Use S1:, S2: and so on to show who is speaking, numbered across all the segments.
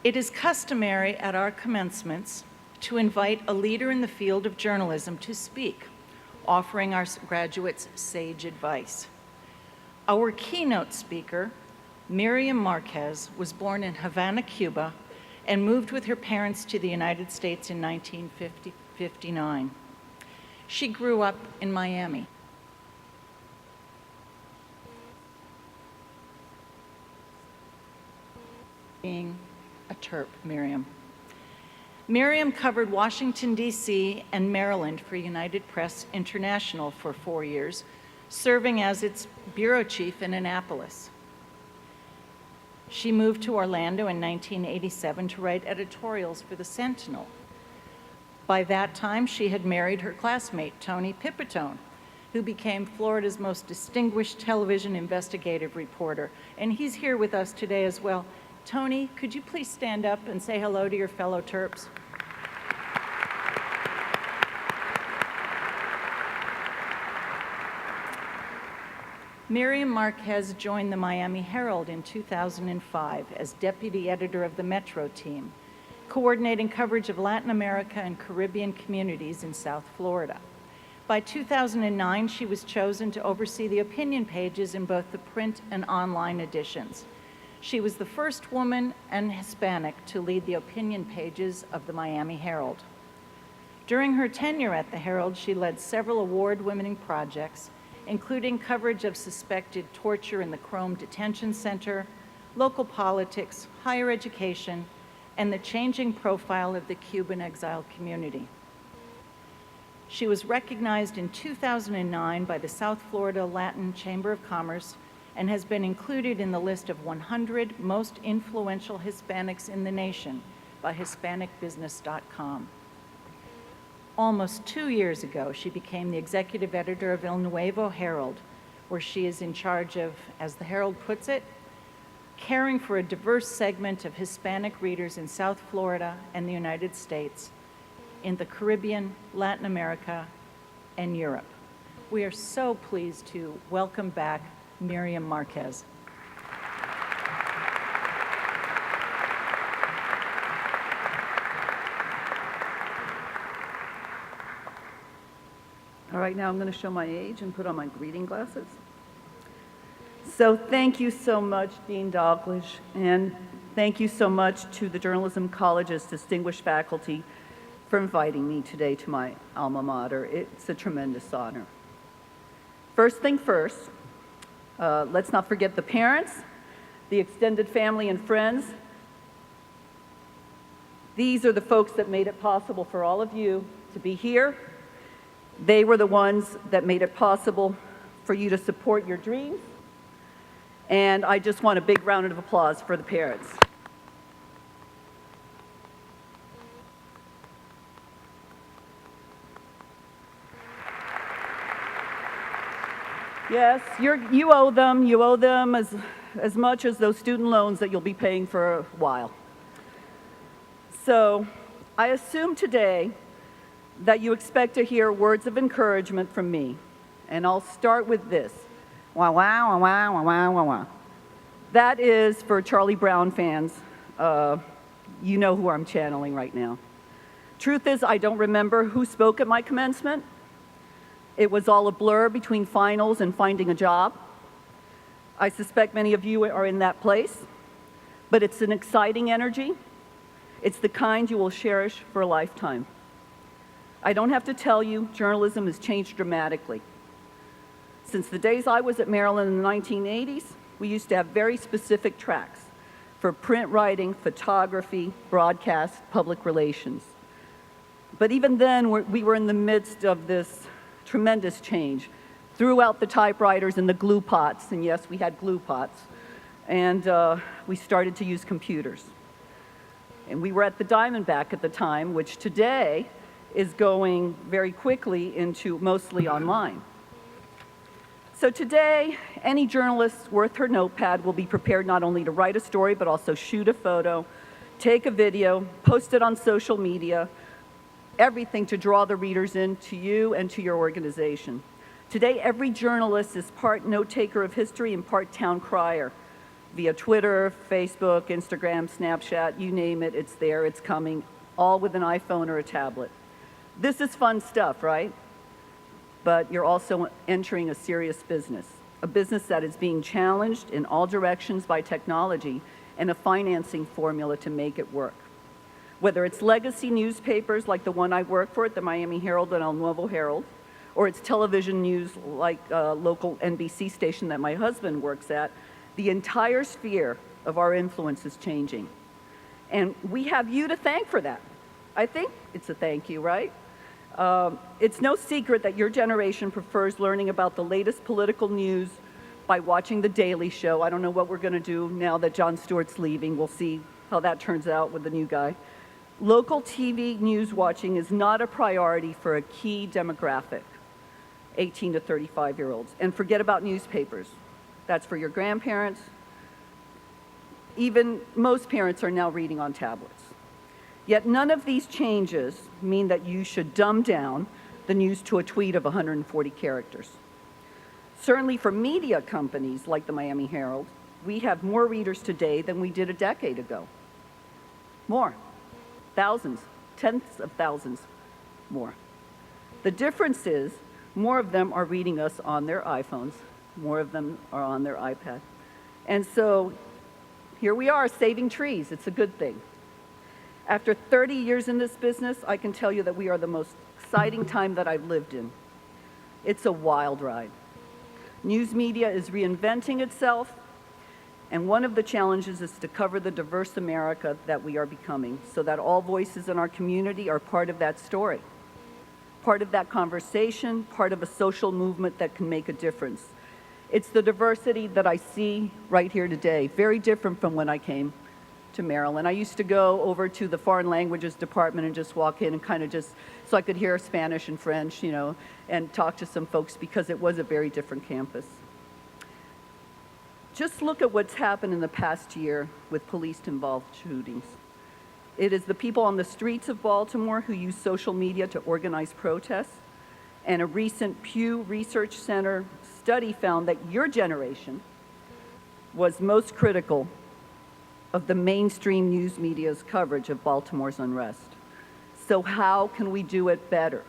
S1: It is customary at our commencements to invite a leader in the field of journalism to speak, offering our graduates sage advice. Our keynote speaker, Myriam Marquez, was born in Havana, Cuba, and moved with her parents to the United States in 1959. She grew up in Miami. Being a Terp, Myriam. Myriam covered Washington, D.C. and Maryland for United Press International for 4 years, serving as its bureau chief in Annapolis. She moved to Orlando in 1987 to write editorials for the Sentinel. By that time, she had married her classmate, Tony Pipitone, who became Florida's most distinguished television investigative reporter. And he's here with us today as well. Tony, could you please stand up and say hello to your fellow Terps? Myriam Marquez joined the Miami Herald in 2005 as deputy editor of the Metro team, coordinating coverage of Latin America and Caribbean communities in South Florida. By 2009, she was chosen to oversee the opinion pages in both the print and online editions. She was the first woman and Hispanic to lead the opinion pages of the Miami Herald. During her tenure at the Herald, she led several award-winning projects, including coverage of suspected torture in the Chrome Detention Center, local politics, higher education, and the changing profile of the Cuban exile community. She was recognized in 2009 by the South Florida Latin Chamber of Commerce and has been included in the list of 100 most influential Hispanics in the nation by HispanicBusiness.com. Almost 2 years ago, she became the executive editor of El Nuevo Herald, where she is in charge of, as the Herald puts it, caring for a diverse segment of Hispanic readers in South Florida and the United States, in the Caribbean, Latin America, and Europe. We are so pleased to welcome back Myriam Marquez.
S2: All right, now I'm going to show my age and put on my reading glasses. So thank you so much, Dean Dalglish, and thank you so much to the Journalism College's distinguished faculty for inviting me today to my alma mater. It's a tremendous honor. First thing first, let's not forget the parents, the extended family and friends. These are the folks that made it possible for all of you to be here. They were the ones that made it possible for you to support your dreams. And I just want a big round of applause for the parents. Yes, you owe them. You owe them as much as those student loans that you'll be paying for a while. So I assume today that you expect to hear words of encouragement from me. And I'll start with this. Wah, wah, wah, wah, wah, wah, wah, wah. That is for Charlie Brown fans. You know who I'm channeling right now. Truth is, I don't remember who spoke at my commencement. It was all a blur between finals and finding a job. I suspect many of you are in that place, but it's an exciting energy. It's the kind you will cherish for a lifetime. I don't have to tell you, journalism has changed dramatically. Since the days I was at Merrill in the 1980s, we used to have very specific tracks for print writing, photography, broadcast, public relations. But even then, we were in the midst of this tremendous change. Threw out the typewriters and the glue pots, and yes, we had glue pots, and we started to use computers. And we were at the Diamondback at the time, which today is going very quickly into mostly online. So today, any journalist worth her notepad will be prepared not only to write a story, but also shoot a photo, take a video, post it on social media, everything to draw the readers in to you and to your organization. Today, every journalist is part note-taker of history and part town crier. via Twitter, Facebook, Instagram, Snapchat, you name it, it's there, it's coming, all with an iPhone or a tablet. This is fun stuff, right? But you're also entering a serious business, a business that is being challenged in all directions by technology and a financing formula to make it work. Whether it's legacy newspapers like the one I work for at the Miami Herald and El Nuevo Herald, or it's television news like a local NBC station that my husband works at, the entire sphere of our influence is changing. And we have you to thank for that. I think it's a thank you, right? It's no secret that your generation prefers learning about the latest political news by watching The Daily Show. I don't know what we're going to do now that Jon Stewart's leaving. We'll see how that turns out with the new guy. Local TV news watching is not a priority for a key demographic, 18 to 35-year-olds. And forget about newspapers. That's for your grandparents. Even most parents are now reading on tablets. Yet none of these changes mean that you should dumb down the news to a tweet of 140 characters. Certainly for media companies like the Miami Herald, we have more readers today than we did a decade ago. More. Thousands, tens of thousands more. The difference is more of them are reading us on their iPhones, more of them are on their iPad. And so here we are saving trees. It's a good thing. After 30 years in this business, I can tell you that we are the most exciting time that I've lived in. It's a wild ride. News media is reinventing itself, and one of the challenges is to cover the diverse America that we are becoming so that all voices in our community are part of that story, part of that conversation, part of a social movement that can make a difference. It's the diversity that I see right here today, very different from when I came to Merrill. And I used to go over to the foreign languages department and just walk in and kind of just, so I could hear Spanish and French, you know, and talk to some folks because it was a very different campus. Just look at what's happened in the past year with police-involved shootings. It is the people on the streets of Baltimore who use social media to organize protests. And a recent Pew Research Center study found that your generation was most critical of the mainstream news media's coverage of Baltimore's unrest. So how can we do it better?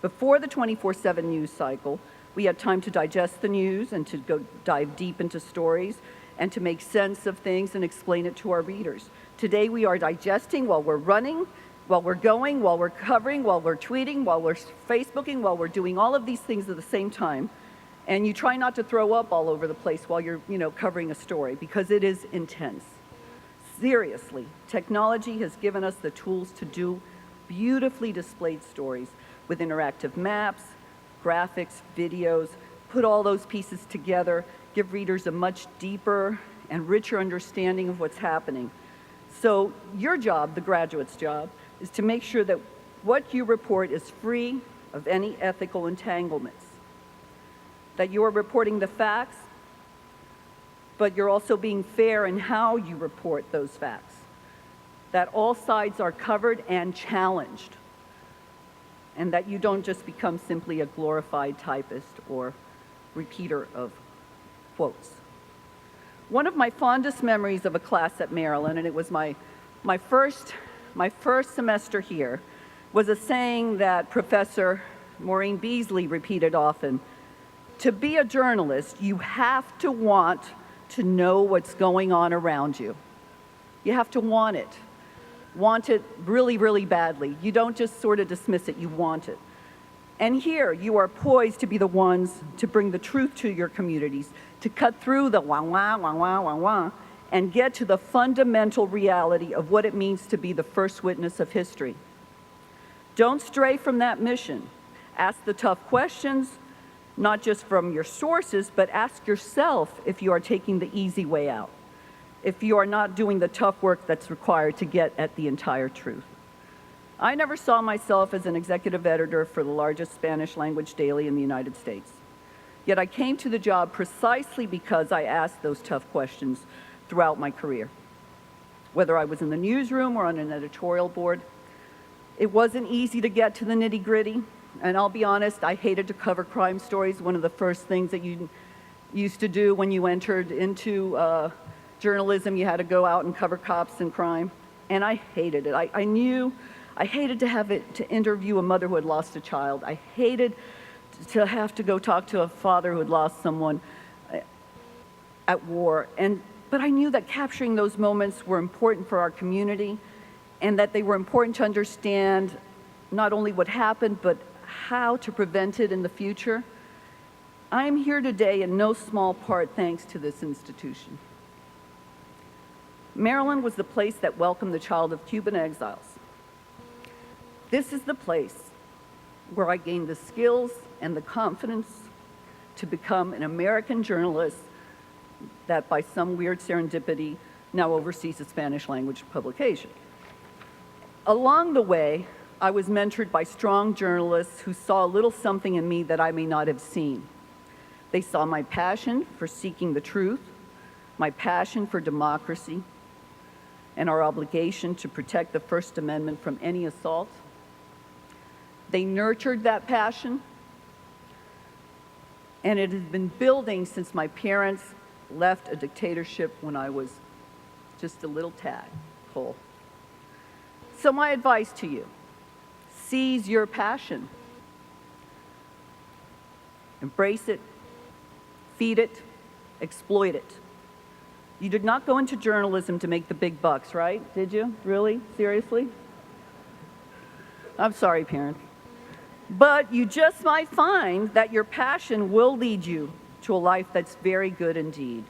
S2: Before the 24/7 news cycle, we had time to digest the news and to go dive deep into stories and to make sense of things and explain it to our readers. Today we are digesting while we're running, while we're going, while we're covering, while we're tweeting, while we're Facebooking, while we're doing all of these things at the same time. And you try not to throw up all over the place while you're, covering a story because it is intense. Seriously, technology has given us the tools to do beautifully displayed stories with interactive maps, graphics, videos, put all those pieces together, give readers a much deeper and richer understanding of what's happening. So your job, the graduate's job, is to make sure that what you report is free of any ethical entanglements, that you are reporting the facts, but you're also being fair in how you report those facts, that all sides are covered and challenged, and that you don't just become simply a glorified typist or repeater of quotes. One of my fondest memories of a class at Merrill, and it was my first semester here, was a saying that Professor Maureen Beasley repeated often. To be a journalist, you have to want to know what's going on around you. You have to want it really, really badly. You don't just sort of dismiss it, you want it. And here, you are poised to be the ones to bring the truth to your communities, to cut through the wah, wah, wah, wah, wah, wah, and get to the fundamental reality of what it means to be the first witness of history. Don't stray from that mission. Ask the tough questions, not just from your sources, but ask yourself if you are taking the easy way out, if you are not doing the tough work that's required to get at the entire truth. I never saw myself as an executive editor for the largest Spanish language daily in the United States. Yet I came to the job precisely because I asked those tough questions throughout my career. Whether I was in the newsroom or on an editorial board, it wasn't easy to get to the nitty-gritty. And I'll be honest, I hated to cover crime stories. One of the first things that you used to do when you entered into journalism. You had to go out and cover cops and crime, and I hated it. I hated to interview a mother who had lost a child. I hated to have to go talk to a father who had lost someone at war. But I knew that capturing those moments were important for our community, and that they were important to understand not only what happened, but how to prevent it in the future. I am here today in no small part thanks to this institution. Maryland was the place that welcomed the child of Cuban exiles. This is the place where I gained the skills and the confidence to become an American journalist that, by some weird serendipity, now oversees a Spanish language publication. Along the way, I was mentored by strong journalists who saw a little something in me that I may not have seen. They saw my passion for seeking the truth, my passion for democracy, and our obligation to protect the First Amendment from any assault. They nurtured that passion, and it has been building since my parents left a dictatorship when I was just a little tadpole. So my advice to you, seize your passion. Embrace it, feed it, exploit it. You did not go into journalism to make the big bucks, right? Did you? Really? Seriously? I'm sorry, parents. But you just might find that your passion will lead you to a life that's very good indeed.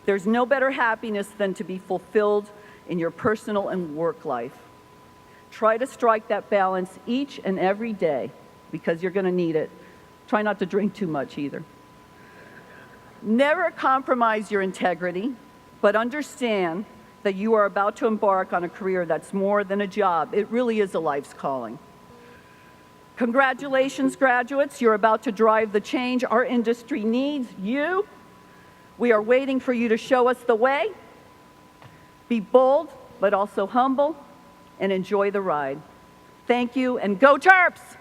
S2: There's no better happiness than to be fulfilled in your personal and work life. Try to strike that balance each and every day, because you're going to need it. Try not to drink too much either. Never compromise your integrity, but understand that you are about to embark on a career that's more than a job. It really is a life's calling. Congratulations, graduates. You're about to drive the change our industry needs. You. We are waiting for you to show us the way. Be bold, but also humble, and enjoy the ride. Thank you, and go Terps!